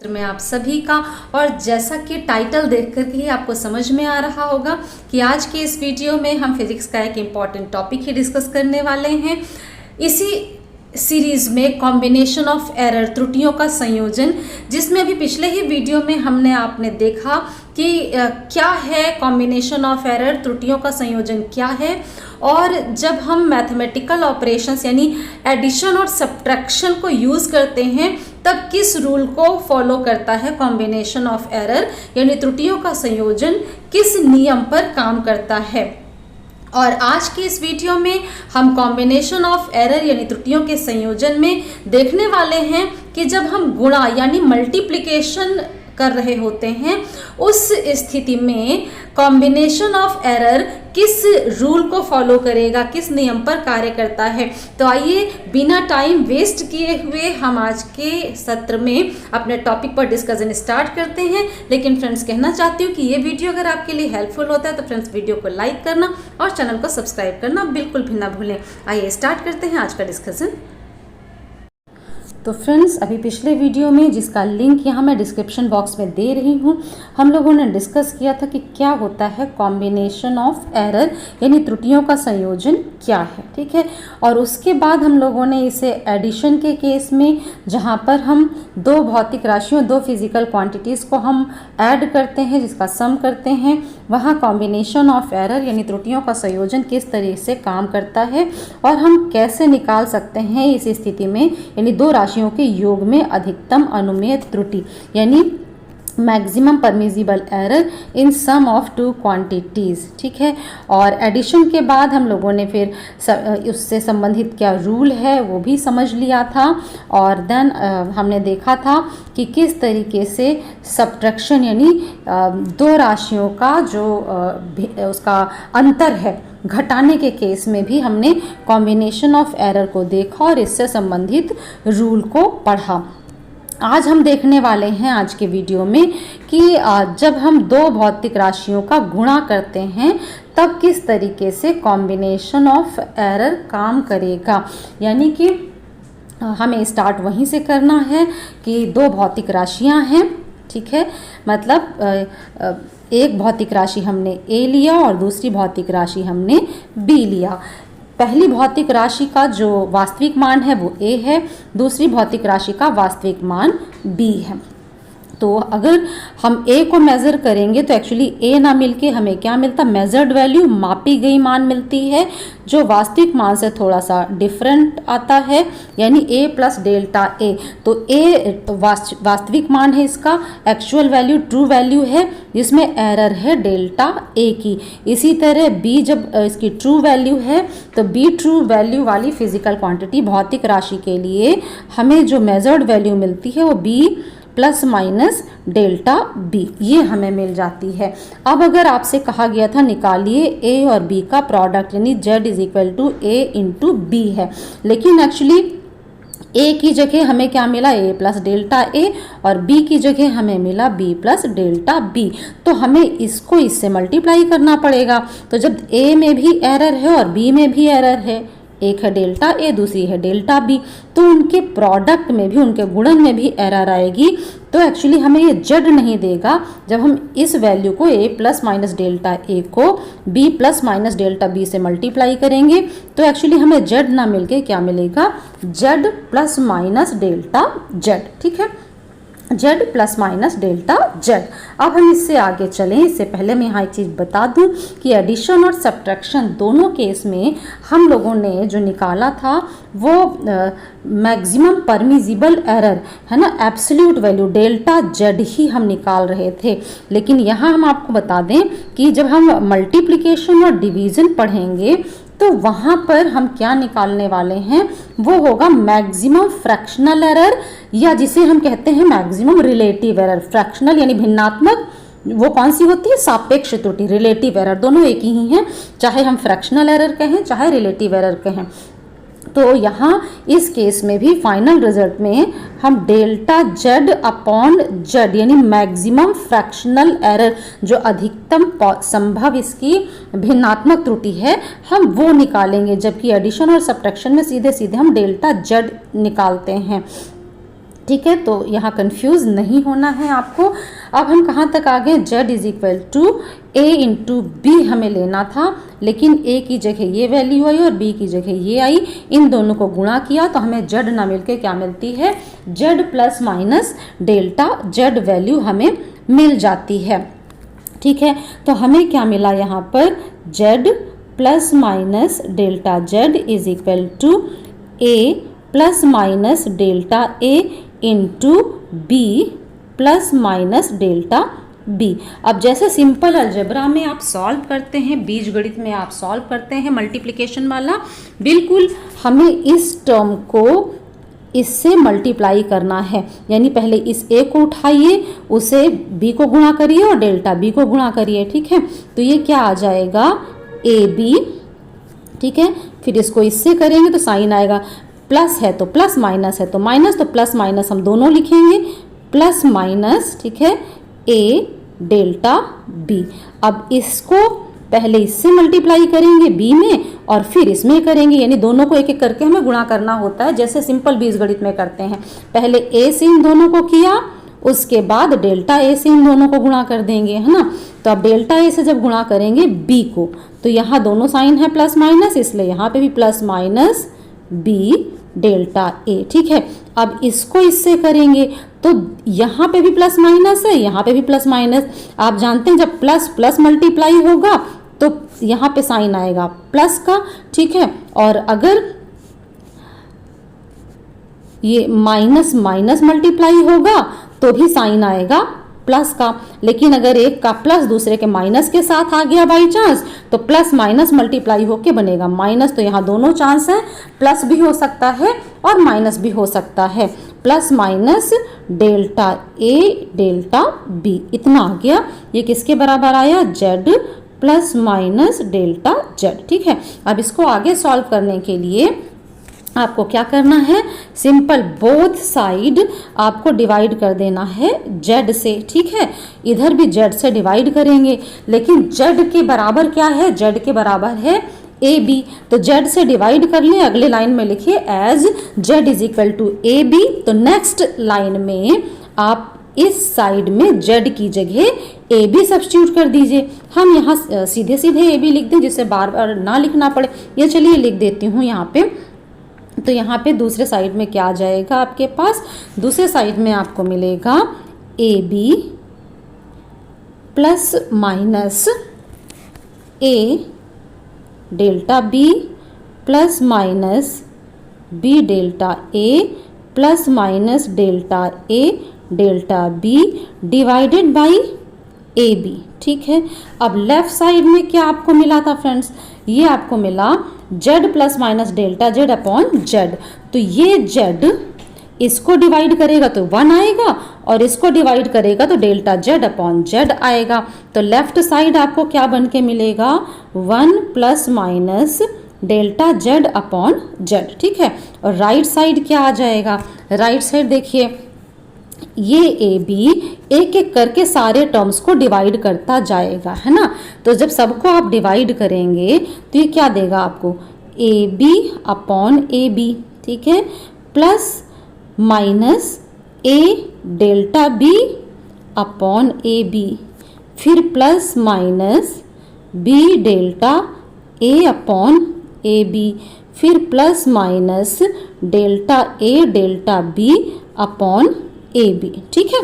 में आप सभी का। और जैसा कि टाइटल देख कर ही आपको समझ में आ रहा होगा कि आज के इस वीडियो में हम फिजिक्स का एक इम्पॉर्टेंट टॉपिक ही डिस्कस करने वाले हैं। इसी सीरीज में कॉम्बिनेशन ऑफ एरर, त्रुटियों का संयोजन, जिसमें अभी पिछले ही वीडियो में हमने आपने देखा कि क्या है कॉम्बिनेशन ऑफ एरर, त्रुटियों का संयोजन क्या है, और जब हम मैथमेटिकल ऑपरेशंस यानी एडिशन और सब्ट्रैक्शन को यूज़ करते हैं तब किस रूल को फॉलो करता है कॉम्बिनेशन ऑफ एरर यानी त्रुटियों का संयोजन, किस नियम पर काम करता है। और आज के इस वीडियो में हम कॉम्बिनेशन ऑफ एरर यानी त्रुटियों के संयोजन में देखने वाले हैं कि जब हम गुणा यानी मल्टीप्लिकेशन कर रहे होते हैं उस स्थिति में कॉम्बिनेशन ऑफ एरर किस रूल को फॉलो करेगा, किस नियम पर कार्य करता है। तो आइए बिना टाइम वेस्ट किए हुए हम आज के सत्र में अपने टॉपिक पर डिस्कशन स्टार्ट करते हैं। लेकिन फ्रेंड्स, कहना चाहती हूँ कि ये वीडियो अगर आपके लिए हेल्पफुल होता है तो फ्रेंड्स वीडियो को लाइक करना और चैनल को सब्सक्राइब करना बिल्कुल भी ना भूलें। आइए स्टार्ट करते हैं आज का डिस्कशन। तो फ्रेंड्स, अभी पिछले वीडियो में जिसका लिंक यहाँ मैं डिस्क्रिप्शन बॉक्स में दे रही हूँ, हम लोगों ने डिस्कस किया था कि क्या होता है कॉम्बिनेशन ऑफ एरर यानी त्रुटियों का संयोजन क्या है, ठीक है। और उसके बाद हम लोगों ने इसे एडिशन के केस में, जहाँ पर हम दो भौतिक राशियों, दो फिजिकल क्वांटिटीज़ को हम ऐड करते हैं, जिसका सम करते हैं, वहाँ कॉम्बिनेशन ऑफ एरर यानी त्रुटियों का संयोजन किस तरीके से काम करता है और हम कैसे निकाल सकते हैं इस स्थिति में, यानी दो राशियों के योग में अधिकतम अनुमेय त्रुटि यानी maximum permissible error in sum of two quantities, ठीक है। और एडिशन के बाद हम लोगों ने फिर उससे संबंधित क्या रूल है वो भी समझ लिया था। और देन हमने देखा था कि किस तरीके से सब्ट्रैक्शन यानी दो राशियों का जो उसका अंतर है घटाने के केस में भी हमने कॉम्बिनेशन ऑफ एरर को देखा और इससे संबंधित रूल को पढ़ा। आज हम देखने वाले हैं आज के वीडियो में कि जब हम दो भौतिक राशियों का गुणा करते हैं तब किस तरीके से कॉम्बिनेशन ऑफ एरर काम करेगा। यानी कि हमें स्टार्ट वहीं से करना है कि दो भौतिक राशियां हैं, ठीक है। मतलब एक भौतिक राशि हमने A लिया और दूसरी भौतिक राशि हमने B लिया। पहली भौतिक राशि का जो वास्तविक मान है वो A है, दूसरी भौतिक राशि का वास्तविक मान B है। तो अगर हम A को मेज़र करेंगे तो एक्चुअली A ना मिलके हमें क्या मिलता, मेजर्ड वैल्यू, मापी गई मान मिलती है जो वास्तविक मान से थोड़ा सा डिफरेंट आता है, यानी A प्लस डेल्टा A। तो A वास्तविक मान है, इसका एक्चुअल वैल्यू ट्रू वैल्यू है जिसमें एरर है डेल्टा A की। इसी तरह B जब इसकी ट्रू वैल्यू है तो B ट्रू वैल्यू वाली फिजिकल क्वांटिटी भौतिक राशि के लिए हमें जो मेजर्ड वैल्यू मिलती है वो B plus minus delta B ये हमें मिल जाती है। अब अगर आपसे कहा गया था निकालिए A और B का प्रोडक्ट यानी Z is equal to A into B है, लेकिन एक्चुअली A की जगह हमें क्या मिला, A प्लस डेल्टा A, और B की जगह हमें मिला B प्लस डेल्टा B। तो हमें इसको इससे मल्टीप्लाई करना पड़ेगा। तो जब A में भी एरर है और B में भी एरर है, एक है डेल्टा A दूसरी है डेल्टा B, तो उनके प्रोडक्ट में भी, उनके गुणन में भी एरर आएगी। तो एक्चुअली हमें ये जेड नहीं देगा जब हम इस वैल्यू को A plus minus delta A को B plus minus delta B से मल्टीप्लाई करेंगे तो एक्चुअली हमें जेड ना मिलके क्या मिलेगा, Z plus minus delta Z, ठीक है, Z plus minus delta Z. अब हम इससे आगे चलें, इससे पहले मैं यहाँ एक चीज़ बता दूँ कि एडिशन और सब्ट्रैक्शन दोनों केस में हम लोगों ने जो निकाला था वो मैक्सिमम परमिजिबल एरर है ना, एब्सोल्यूट वैल्यू डेल्टा जेड ही हम निकाल रहे थे। लेकिन यहाँ हम आपको बता दें कि जब हम मल्टीप्लिकेशन और डिवीज़न पढ़ेंगे तो वहाँ पर हम क्या निकालने वाले हैं, वो होगा मैक्सिमम फ्रैक्शनल एरर, या जिसे हम कहते हैं मैक्सिमम रिलेटिव एरर। फ्रैक्शनल यानी भिन्नात्मक, वो कौन सी होती है, सापेक्ष त्रुटि। रिलेटिव एरर दोनों एक ही हैं, चाहे हम फ्रैक्शनल एरर कहें चाहे रिलेटिव एरर कहें। तो यहाँ इस केस में भी फाइनल रिजल्ट में हम डेल्टा जेड अपॉन जेड यानी मैक्सिमम फ्रैक्शनल एरर, जो अधिकतम संभव इसकी भिन्नात्मक त्रुटि है, हम वो निकालेंगे। जबकि एडिशन और सब्ट्रैक्शन में सीधे सीधे हम डेल्टा जेड निकालते हैं। ठीक है, तो यहाँ कंफ्यूज नहीं होना है आपको। अब हम कहाँ तक आ गए, z is equal to a into B हमें लेना था, लेकिन a की जगह ये वैल्यू आई और b की जगह ये आई, इन दोनों को गुणा किया तो हमें z ना मिलके क्या मिलती है, z plus minus delta z value हमें मिल जाती है। ठीक है, तो हमें क्या मिला यहाँ पर, z plus minus delta z is equal to a plus minus delta a into B plus minus delta B. अब जैसे सिंपल अलजेब्रा में आप सॉल्व करते हैं, बीजगणित में आप सॉल्व करते हैं मल्टीप्लिकेशन वाला, बिल्कुल हमें इस टर्म को इससे मल्टीप्लाई करना है, यानी पहले इस a को उठाइए, उसे b को गुणा करिए और डेल्टा b को गुणा करिए। ठीक है, तो ये क्या आ जाएगा, ab। ठीक है, फिर इसको इससे करेंगे तो साइन आएगा, प्लस है तो प्लस, माइनस है तो माइनस, तो प्लस माइनस हम दोनों लिखेंगे, प्लस माइनस, ठीक है, a डेल्टा b। अब इसको पहले इससे मल्टीप्लाई करेंगे b में और फिर इसमें करेंगे, यानी दोनों को एक एक करके हमें गुणा करना होता है, जैसे सिंपल बीजगणित में करते हैं। पहले a से इन दोनों को किया, उसके बाद डेल्टा a से इन दोनों को गुणा कर देंगे, है ना। तो अब डेल्टा a से जब गुणा करेंगे b को, तो यहाँ दोनों साइन है प्लस माइनस, इसलिए यहाँ पे भी plus minus b delta a। ठीक है, अब इसको इससे करेंगे तो यहाँ पे भी प्लस माइनस है, यहाँ पे भी प्लस माइनस। आप जानते हैं जब प्लस प्लस मल्टीप्लाई होगा तो यहाँ पे साइन आएगा प्लस का। ठीक है, और अगर ये माइनस माइनस मल्टीप्लाई होगा तो भी साइन आएगा प्लस का। लेकिन अगर एक का प्लस दूसरे के माइनस के साथ आ गया बाई चांस, तो प्लस माइनस मल्टीप्लाई होके बनेगा माइनस। तो यहाँ दोनों चांस हैं, प्लस भी हो सकता है और माइनस भी हो सकता है। Plus minus delta a delta b, इतना आ गया। ये किसके बराबर आया, z plus minus delta z। ठीक है, अब इसको आगे सॉल्व करने के लिए आपको क्या करना है, सिंपल बोथ साइड आपको डिवाइड कर देना है z से। ठीक है, इधर भी z से डिवाइड करेंगे, लेकिन z के बराबर क्या है, z के बराबर है AB, तो z से डिवाइड कर ले। अगले लाइन में लिखिए as z is equal to AB। तो नेक्स्ट लाइन में आप इस साइड में z की जगह AB सब्स्टिट्यूट कर दीजिए। हम यहाँ सीधे सीधे AB लिख दें, जिससे बार बार ना लिखना पड़े। ये चलिए लिख देती हूँ यहाँ पे। तो यहाँ पे दूसरे साइड में क्या आ जाएगा आपके पास, दूसरे साइड में आपको मिलेगा AB plus minus A delta B plus minus B delta A plus minus delta A delta B divided by AB। ठीक है, अब लेफ्ट साइड में क्या आपको मिला था फ्रेंड्स, ये आपको मिला z plus minus delta z upon z। तो ये z इसको डिवाइड करेगा तो 1 आएगा और इसको डिवाइड करेगा तो डेल्टा z अपॉन z आएगा। तो लेफ्ट साइड आपको क्या बन के मिलेगा, 1 plus minus delta z upon z। ठीक है, और राइट साइड क्या आ जाएगा, राइट साइड देखिए ये AB एक एक करके सारे टर्म्स को डिवाइड करता जाएगा, है ना। तो जब सबको आप डिवाइड करेंगे तो ये क्या देगा आपको, AB अपॉन AB। ठीक है, plus minus A delta B upon AB, फिर plus minus B delta A upon AB, फिर plus minus delta A delta B upon AB। ठीक है,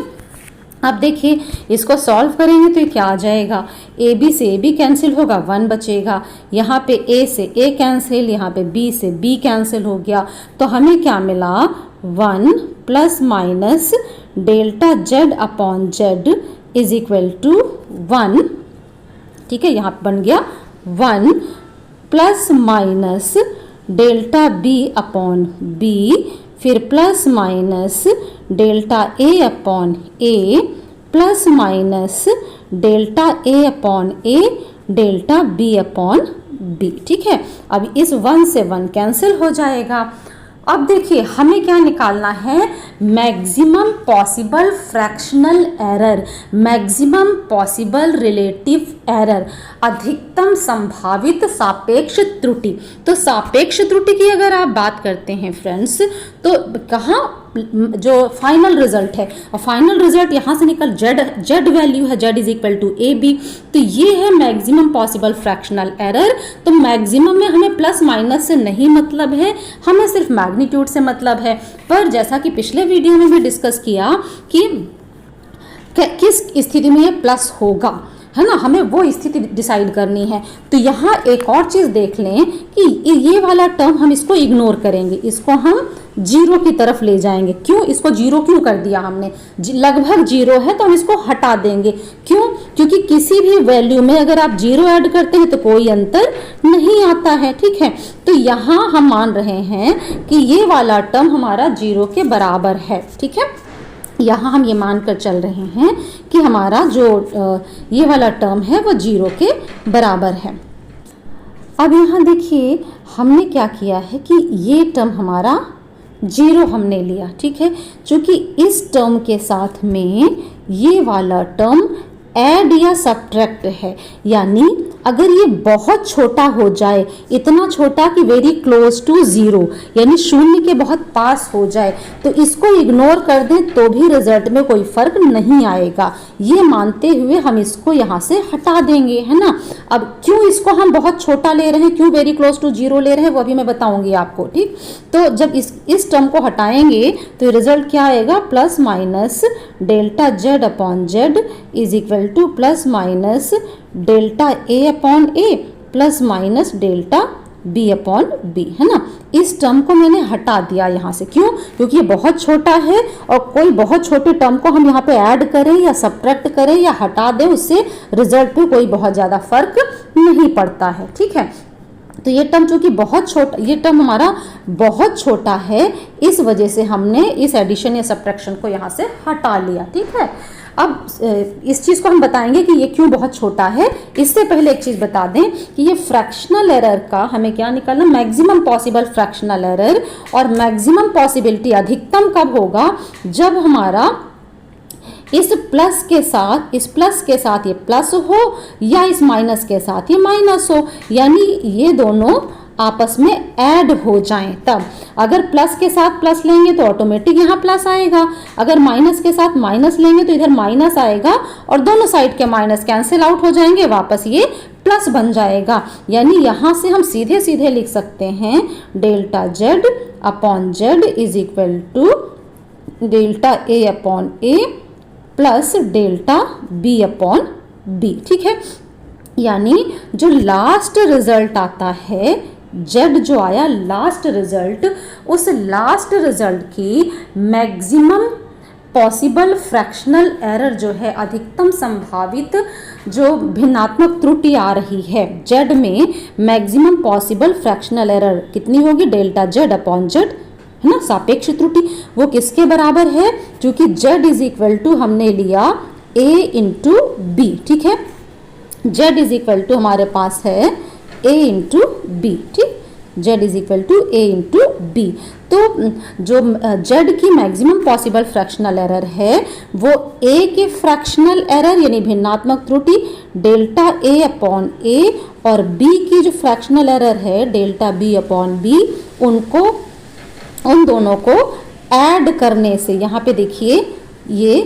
अब देखिए इसको सॉल्व करेंगे तो ये क्या आ जाएगा, AB से AB कैंसिल होगा, 1 बचेगा। यहाँ पे A से A कैंसिल, यहाँ पे B से B कैंसिल हो गया। तो हमें क्या मिला, 1 plus minus delta Z upon Z is equal to 1। ठीक है, यहाँ पे बन गया 1 plus minus delta B upon B, फिर plus minus delta A upon A plus minus delta A upon A delta B upon B। ठीक है, अब इस 1 से 1 कैंसिल हो जाएगा। अब देखिए हमें क्या निकालना है, maximum possible fractional error, maximum possible relative error, अधिकतम संभावित सापेक्ष त्रुटि। तो सापेक्ष त्रुटि की अगर आप बात करते हैं फ्रेंड्स, तो कहाँ जो फाइनल रिजल्ट है, और फाइनल रिजल्ट यहाँ से निकल जेड वैल्यू है, Z is equal to A B, तो ये है मैक्सिमम पॉसिबल फ्रैक्शनल एरर। तो मैक्सिमम में हमें प्लस माइनस से नहीं मतलब है, हमें सिर्फ मैग्नीट्यूड से मतलब है। पर जैसा कि पिछले वीडियो में भी डिस्कस किया कि किस स्थिति में ये प्लस होगा, है ना, हमें वो स्थिति डिसाइड करनी है। तो यहाँ एक और चीज़ देख लें कि ये वाला टर्म हम इसको इग्नोर करेंगे, इसको हम जीरो की तरफ ले जाएंगे। क्यों, इसको जीरो क्यों कर दिया हमने, लगभग जीरो है तो हम इसको हटा देंगे। क्यों, क्योंकि किसी भी वैल्यू में अगर आप जीरो ऐड करते हैं तो कोई अंतर नहीं आता है, ठीक है। तो यहाँ हम मान रहे हैं कि ये वाला टर्म हमारा जीरो के बराबर है, ठीक है। यहाँ हम ये मानकर चल रहे हैं कि हमारा जो ये वाला टर्म है वो जीरो के बराबर है। अब यहाँ देखिए हमने क्या किया है कि ये टर्म हमारा जीरो हमने लिया, ठीक है। चूँकि इस टर्म के साथ में ये वाला टर्म ऐड या सब्ट्रैक्ट है, यानी अगर ये बहुत छोटा हो जाए, इतना छोटा कि वेरी क्लोज टू ज़ीरो, यानी शून्य के बहुत पास हो जाए, तो इसको इग्नोर कर दें तो भी रिजल्ट में कोई फर्क नहीं आएगा। ये मानते हुए हम इसको यहाँ से हटा देंगे, है ना। अब क्यों इसको हम बहुत छोटा ले रहे हैं, क्यों वेरी क्लोज टू जीरो ले रहे हैं, वो अभी मैं बताऊंगी आपको, ठीक। तो जब इस टर्म को हटाएंगे तो रिजल्ट क्या आएगा, plus minus delta Z upon Z is equal to plus minus delta A upon A plus minus delta B upon B, है ना। इस टर्म को मैंने हटा दिया यहाँ से, क्यों, क्योंकि ये बहुत छोटा है और कोई बहुत छोटे टर्म को हम यहाँ पे ऐड करें या सब्ट्रैक्ट करें या हटा दें, उससे रिजल्ट पे कोई बहुत ज़्यादा फर्क नहीं पड़ता है, ठीक है। तो ये टर्म चूँकि बहुत छोटा, ये टर्म हमारा बहुत छोटा है, इस वजह से हमने इस एडिशन या सब्ट्रैक्शन को यहाँ से हटा लिया, ठीक है। अब इस चीज़ को हम बताएंगे कि ये क्यों बहुत छोटा है। इससे पहले एक चीज़ बता दें कि ये फ्रैक्शनल एरर का हमें क्या निकालना, मैक्सिमम पॉसिबल फ्रैक्शनल एरर। और मैक्सिमम पॉसिबिलिटी अधिकतम कब होगा, जब हमारा इस प्लस के साथ ये प्लस हो या इस माइनस के साथ ये माइनस हो, यानी ये दोनों आपस में ऐड हो जाएं। तब अगर प्लस के साथ प्लस लेंगे तो ऑटोमेटिक यहाँ प्लस आएगा, अगर माइनस के साथ माइनस लेंगे तो इधर माइनस आएगा और दोनों साइड के माइनस कैंसिल आउट हो जाएंगे, वापस ये प्लस बन जाएगा। यानी यहाँ से हम सीधे सीधे लिख सकते हैं delta Z upon Z is equal to delta A upon A plus delta B upon B, ठीक है। यानी जो लास्ट रिजल्ट आता है, जेड जो आया लास्ट रिजल्ट, उस लास्ट रिजल्ट की मैक्सिमम पॉसिबल फ्रैक्शनल एरर जो है, अधिकतम संभावित जो भिन्नात्मक त्रुटि आ रही है जेड में, मैक्सिमम पॉसिबल फ्रैक्शनल एरर कितनी होगी, डेल्टा जेड अपॉन जेड, है ना, सापेक्ष त्रुटि। वो किसके बराबर है, क्योंकि जेड इज इक्वल टू हमने लिया ए इंटू बी, ठीक है। जेड इज इक्वल टू हमारे पास है a इंटू बी, ठीक, z is equal to a into B. तो जो z की मैक्सिमम पॉसिबल फ्रैक्शनल एरर है वो a के फ्रैक्शनल एरर यानी भिन्नात्मक त्रुटि डेल्टा a अपॉन a और b की जो फ्रैक्शनल एरर है डेल्टा b अपॉन b, उन दोनों को ऐड करने से, यहाँ पे देखिए ये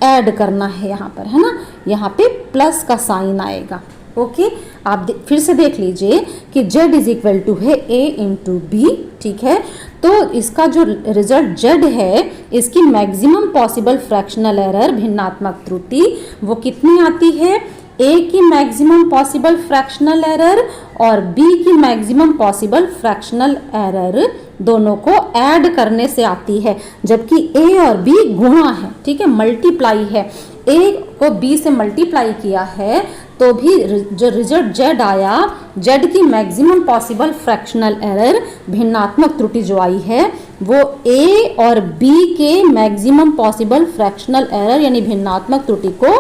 ऐड करना है यहाँ पर, है ना, यहाँ पे प्लस का साइन आएगा। ओके, आप फिर से देख लीजिए कि z इज इक्वल टू है a इंटू बी, ठीक है। तो इसका जो रिजल्ट z है, इसकी मैक्सिमम पॉसिबल फ्रैक्शनल एरर भिन्नात्मक त्रुटि वो कितनी आती है, a की मैक्सिमम पॉसिबल फ्रैक्शनल एरर और b की मैक्सिमम पॉसिबल फ्रैक्शनल एरर दोनों को ऐड करने से आती है, जबकि a और b गुणा है, ठीक है, मल्टीप्लाई है। a को b से मल्टीप्लाई किया है तो भी जो रिजल्ट z आया, z की मैक्सिमम पॉसिबल फ्रैक्शनल एरर भिन्नात्मक त्रुटि जो आई है वो a और b के मैक्सिमम पॉसिबल फ्रैक्शनल एरर यानी भिन्नात्मक त्रुटि को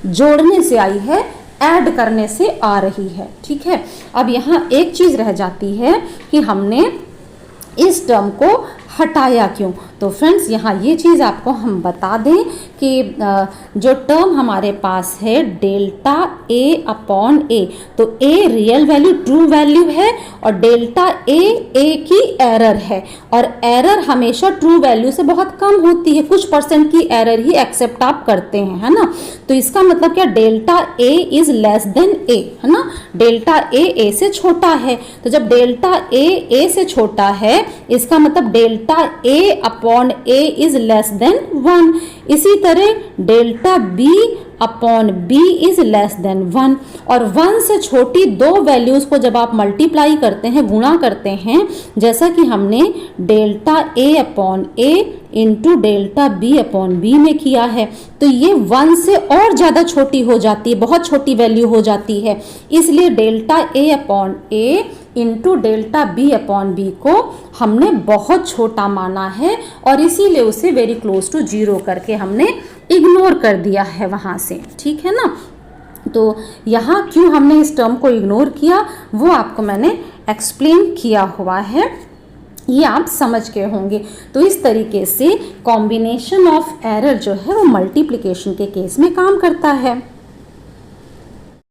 जोड़ने से आई है, ऐड करने से आ रही है, ठीक है। अब यहाँ एक चीज़ रह जाती है कि हमने इस टर्म को हटाया क्यों, तो फ्रेंड्स यहाँ ये चीज़ आपको हम बता दें कि जो टर्म हमारे पास है डेल्टा ए अपॉन ए, तो a real value true value है और डेल्टा ए की एरर है, और एरर हमेशा ट्रू वैल्यू से बहुत कम होती है, कुछ परसेंट की एरर ही एक्सेप्ट आप करते हैं, है ना। तो इसका मतलब क्या, delta A is less than A, है ना, डेल्टा ए से छोटा है। तो जब डेल्टा ए से छोटा है इसका मतलब delta A upon A is less than 1। इसी तरह delta B upon B is less than 1, और 1 से छोटी दो वैल्यूज को जब आप मल्टीप्लाई करते हैं, गुणा करते हैं, जैसा कि हमने delta A upon A into delta B upon B में किया है, तो ये 1 से और ज़्यादा छोटी हो जाती है, बहुत छोटी वैल्यू हो जाती है। इसलिए delta A upon A into delta B upon B को हमने बहुत छोटा माना है, और इसीलिए उसे वेरी क्लोज टू 0 करके हमने इग्नोर कर दिया है वहाँ से, ठीक है ना। तो यहाँ क्यों हमने इस टर्म को इग्नोर किया वो आपको मैंने एक्सप्लेन किया हुआ है, ये आप समझ गए होंगे। तो इस तरीके से कॉम्बिनेशन ऑफ एरर जो है वो मल्टीप्लिकेशन के केस में काम करता है।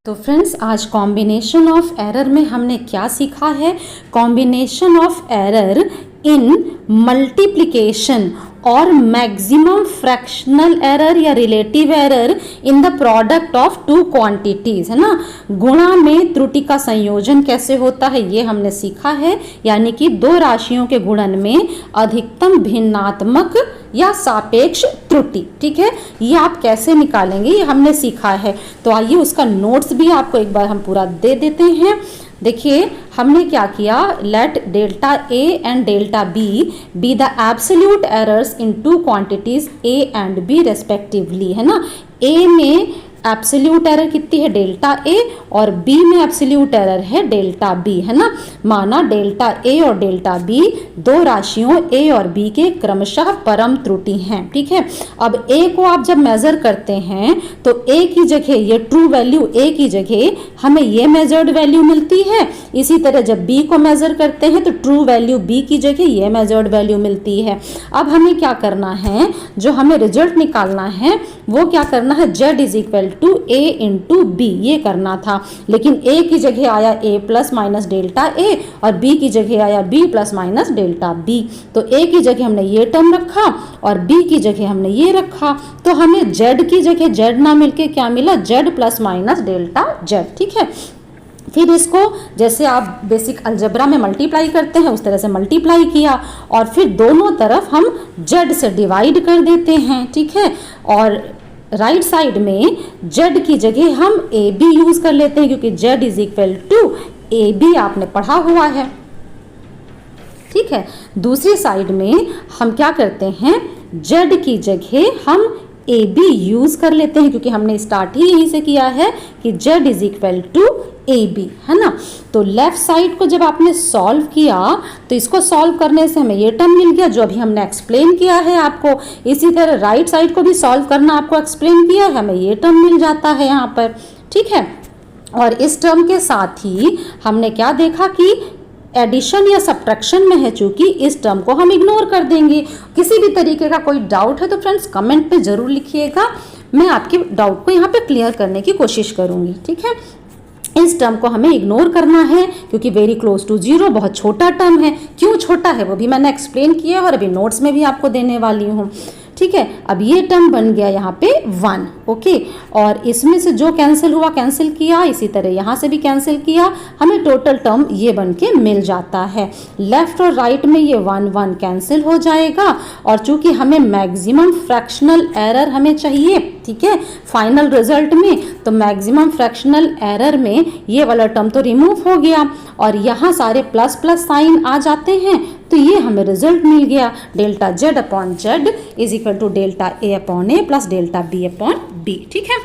तो फ्रेंड्स आज कॉम्बिनेशन ऑफ एरर में हमने क्या सीखा है, combination of error in multiplication और मैक्सिमम फ्रैक्शनल एरर या relative error in the product of two quantities, है ना। गुणा में त्रुटि का संयोजन कैसे होता है ये हमने सीखा है, यानी कि दो राशियों के गुणन में अधिकतम भिन्नात्मक या सापेक्ष त्रुटि, ठीक है, ये आप कैसे निकालेंगे ये हमने सीखा है। तो आइए उसका नोट्स भी आपको एक बार हम पूरा दे देते हैं। देखिए हमने क्या किया, let delta A and delta B the absolute errors in two quantities A and B respectively, है ना। ए में एब्सोल्यूट एरर कितनी है, डेल्टा ए, और बी में एब्सोल्यूट एरर है डेल्टा बी, है ना। माना डेल्टा ए और डेल्टा बी दो राशियों ए और बी के क्रमशः परम त्रुटि हैं, ठीक है। अब ए को आप जब मेजर करते हैं तो ए की जगह ये ट्रू वैल्यू ए की जगह हमें ये मेजर्ड वैल्यू मिलती है, इसी तरह जब बी को मेजर करते हैं तो ट्रू वैल्यू बी की जगह ये मेजर्ड वैल्यू मिलती है। अब हमें क्या करना है, जो हमें रिजल्ट निकालना है वो क्या करना है, z is equal to A into B, ये करना था, लेकिन a की जगह आया a plus minus delta a और b की जगह आया b plus minus delta b। तो a की जगह हमने ये टर्म रखा और b की जगह हमने ये रखा, तो हमें z की जगह z ना मिलके क्या मिला, z plus minus delta z, ठीक है। फिर इसको जैसे आप बेसिक अलजेब्रा में मल्टीप्लाई करते हैं उस तरह से मल्टीप्लाई किया, और फिर दोनों तरफ हम z से डिवाइड कर देते हैं, ठीक है। और राइट साइड में z की जगह हम ए बी यूज कर लेते हैं, क्योंकि z is equal to A B आपने पढ़ा हुआ है, ठीक है। दूसरी साइड में हम क्या करते हैं, z की जगह हम ए बी यूज कर लेते हैं, क्योंकि हमने स्टार्ट ही यहीं से किया है कि z is equal to A B, है ना। तो लेफ्ट साइड को जब आपने सॉल्व किया तो इसको सॉल्व करने से हमें ये टर्म मिल गया जो अभी हमने एक्सप्लेन किया है आपको। इसी तरह राइट साइड को भी सॉल्व करना आपको एक्सप्लेन किया है, हमें ये टर्म मिल जाता है यहाँ पर, ठीक है। और इस टर्म के साथ ही हमने क्या देखा कि एडिशन या सब्ट्रैक्शन में है, चूंकि इस टर्म को हम इग्नोर कर देंगे। किसी भी तरीके का कोई डाउट है तो फ्रेंड्स कमेंट पे जरूर लिखिएगा, मैं आपके डाउट को यहाँ पे क्लियर करने की कोशिश करूँगी, ठीक है। इस टर्म को हमें इग्नोर करना है क्योंकि वेरी क्लोज टू 0 बहुत छोटा टर्म है। क्यों छोटा है वो भी मैंने एक्सप्लेन किया है और अभी नोट्स में भी आपको देने वाली हूँ, ठीक है। अब ये टर्म बन गया यहाँ पे 1, ओके, और इसमें से जो कैंसिल हुआ कैंसिल किया, इसी तरह यहाँ से भी कैंसिल किया, हमें टोटल टर्म ये बन के मिल जाता है। लेफ्ट और राइट में ये 1 1 कैंसिल हो जाएगा, और चूंकि हमें मैक्सिमम फ्रैक्शनल एरर हमें चाहिए, ठीक है, फाइनल रिजल्ट में, तो मैक्सिमम फ्रैक्शनल एरर में ये वाला टर्म तो रिमूव हो गया और यहाँ सारे प्लस प्लस साइन आ जाते हैं, तो ये हमें रिजल्ट मिल गया, delta z upon z is equal to delta a upon a plus delta b upon b, ठीक है।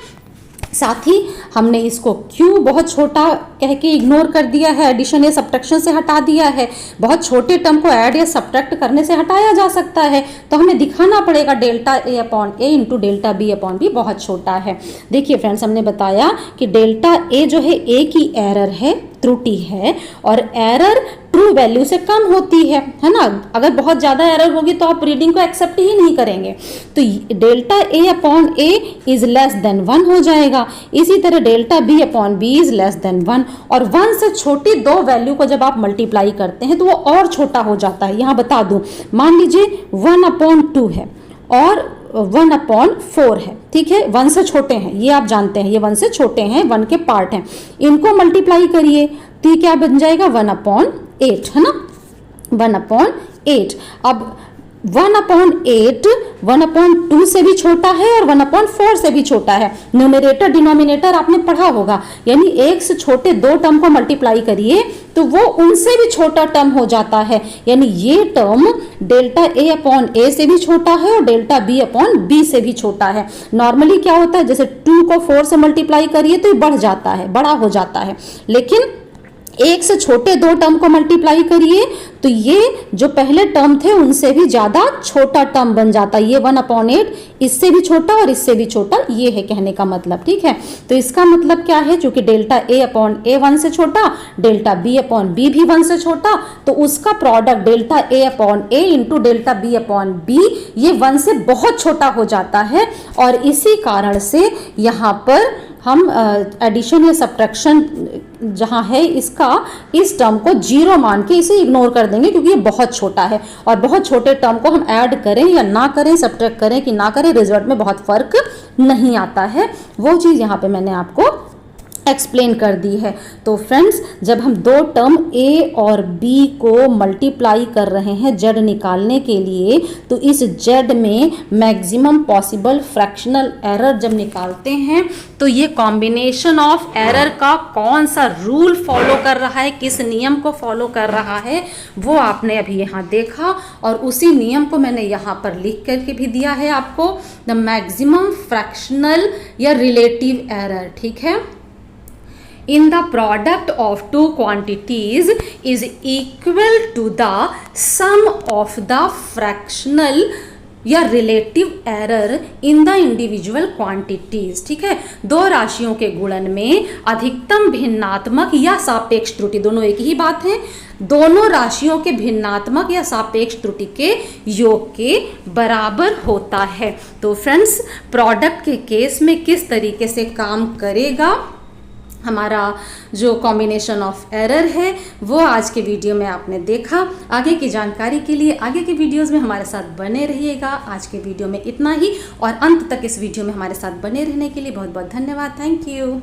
साथ ही हमने इसको क्यों बहुत छोटा कह के इग्नोर कर दिया है, एडिशन या सब्ट्रैक्शन से हटा दिया है। बहुत छोटे टर्म को ऐड या सब्ट्रैक्ट करने से हटाया जा सकता है, तो हमें दिखाना पड़ेगा delta a upon a into delta b upon b बहुत छोटा है। देखिए फ्रेंड्स, हमने बताया कि डेल्टा a जो है a की एरर है, त्रुटि है, और एरर ट्रू वैल्यू से कम होती है ना। अगर बहुत ज़्यादा एरर होगी तो आप रीडिंग को एक्सेप्ट ही नहीं करेंगे। तो delta A upon A is less than 1 हो जाएगा। इसी तरह delta B upon B is less than 1, और 1 से छोटी दो वैल्यू को जब आप मल्टीप्लाई करते हैं तो वो और छोटा हो जाता है। यहाँ बता दूं, मान लीजिए 1/2 है और 1/4 है, ठीक है, 1 से छोटे हैं, ये आप जानते हैं, ये 1 से छोटे हैं, 1 के पार्ट हैं, इनको मल्टीप्लाई करिए तो ये क्या बन जाएगा 1/8, है ना, 1/8। अब 1/8 1/2 से भी छोटा है और 1/4 से भी छोटा है। न्यूमरेटर डिनोमिनेटर आपने पढ़ा होगा, यानी एक से छोटे दो टर्म को मल्टीप्लाई करिए तो वो उनसे भी छोटा टर्म हो जाता है। यानी ये टर्म डेल्टा ए अपॉन ए से भी छोटा है और डेल्टा बी अपॉन बी से भी छोटा है। नॉर्मली क्या होता है, जैसे 2 को 4 से मल्टीप्लाई करिए तो ये बढ़ जाता है, बड़ा हो जाता है, लेकिन एक से छोटे दो टर्म को मल्टीप्लाई करिए तो ये जो पहले टर्म थे उनसे भी ज्यादा छोटा टर्म बन जाता है। ये 1/8 इससे भी छोटा और इससे भी छोटा, ये है कहने का मतलब, ठीक है। तो इसका मतलब क्या है, चूंकि डेल्टा ए अपॉन ए 1 से छोटा, डेल्टा बी अपॉन बी भी 1 से छोटा, तो उसका product delta A upon A into delta B upon B ये 1 से बहुत छोटा हो जाता है। और इसी कारण से यहाँ पर हम एडिशन या सब्ट्रैक्शन जहाँ है इसका, इस टर्म को 0 मान के इसे इग्नोर कर देंगे क्योंकि ये बहुत छोटा है। और बहुत छोटे टर्म को हम ऐड करें या ना करें, सब्ट्रैक्ट करें कि ना करें, रिजल्ट में बहुत फर्क नहीं आता है। वो चीज़ यहाँ पे मैंने आपको एक्सप्लेन कर दी है। तो फ्रेंड्स, जब हम दो टर्म ए और बी को मल्टीप्लाई कर रहे हैं जेड निकालने के लिए, तो इस जेड में मैक्सिमम पॉसिबल फ्रैक्शनल एरर जब निकालते हैं तो ये कॉम्बिनेशन ऑफ एरर का कौन सा रूल फॉलो कर रहा है, किस नियम को फॉलो कर रहा है, वो आपने अभी यहाँ देखा। और उसी नियम को मैंने यहाँ पर लिख करके भी दिया है आपको, द मैक्सिमम फ्रैक्शनल या रिलेटिव एरर, ठीक है, in the product of two quantities is equal to the sum of the fractional या relative error in the individual quantities, ठीक है। दो राशियों के गुणन में अधिकतम भिन्नात्मक या सापेक्ष त्रुटि, दोनों एक ही बात है, दोनों राशियों के भिन्नात्मक या सापेक्ष त्रुटि के योग के बराबर होता है। तो फ्रेंड्स, प्रोडक्ट के केस में किस तरीके से काम करेगा हमारा जो कॉम्बिनेशन ऑफ एरर है वो आज के वीडियो में आपने देखा। आगे की जानकारी के लिए आगे के वीडियोस में हमारे साथ बने रहिएगा। आज के वीडियो में इतना ही, और अंत तक इस वीडियो में हमारे साथ बने रहने के लिए बहुत बहुत धन्यवाद। Thank you.